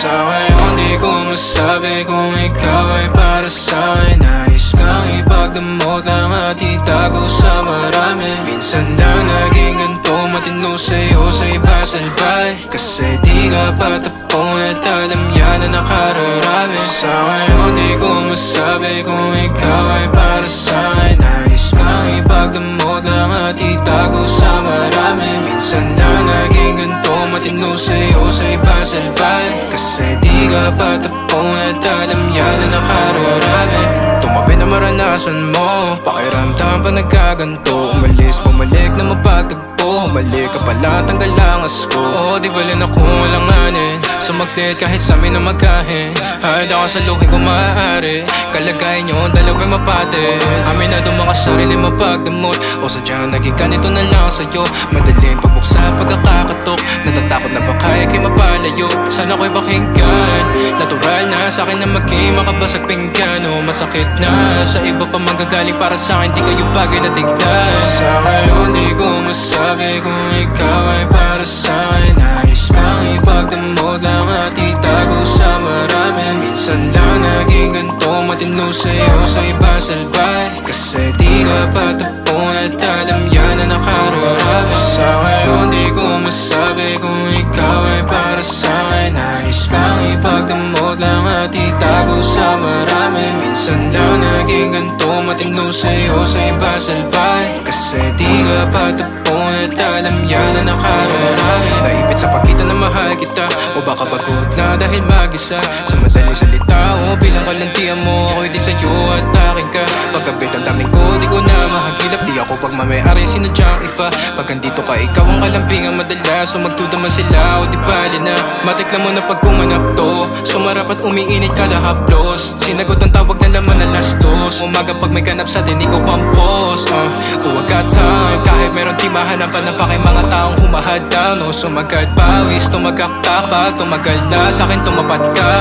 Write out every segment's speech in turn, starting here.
Sa ngayon di ko masabi kung ikaw ay para sa'kin. Nais kang ipagdamot lang at itago sa marami. Minsan lang naging ganito, matino sa'yo sa iba salbay. Kasi di ka patapon at alam yan na nakararami. Sa ngayon di ko masabi kung ikaw ay para sa'kin. Nais kang ipagdamot lang at itago sa marami. Minsan lang naging ganito, matino sa'yo sa iba salbay. Kasi di ka patapon at alam yan na nakararami. Tumabi na maranasan mo, pakiramdam pa nagkaganto. Umalis, bumalik na mapagtagpo. Humalik ka pala, tanggal ang asko. O di bali na kung walang anin, sumaglit kahit sa amin na magkahin. Hahid ako sa lukin kung maaari. Kalagayan nyo, dalawa'y mapate. Amin na doon mga sarili mapagdamot. O sadyang naging ganito na lang sa'yo. Madaling pagbuksan, pagkakakatok. Natatakot na baka ikay mapalayo. Sana ko'y pakinggan. Natural na sa'kin na maging makabasag pinggan. O masakit na sa iba pa manggagaling para sa'kin. Di kayo bagay na tignan. Sa ngayon di ko masabi kung ikaw ay para sa'kin. Nais kang ipagdamot lang at itago sa marami. Minsan lang naging ganito, matino sa'yo sa iba salbay. Kasi di ka patapon at alam yan na nakararami. Sa ngayon di ko masabi kung ikaw ay para sa'kin. Nais kang ipagdamot lang at itago sa marami. Minsan lang naging ganito, matino sa'yo sa iba salbay. Kasi di ka patapon at alam yan na nakararami. Naipit sa pagitan na mahal kita, o baka pagod na dahil mag-isa. Sa madaling salita o bilang kalantian mo, ako'y di sa'yo at akin ka. Pagkabit ang daming ko, di ko na mahagilap. Di ako pagmamayari, sinadyang iba. Pag andito ka, ikaw ang kalambingan madalas. So magdudaman sila o di bali na. Matikla mo na pag kumanap to, sumarap at umiinit kada haplos. Sinagot ang tawag na laman na lastos. Umaga pag may ganap sa din, ikaw pampos. Huwag ka time, kahit meron di mahanapan ng pakay mga taong humahadang. No, sumagad pawis, tumagaktak pag tumagal na sa'kin tumapat ka.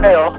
Kayo?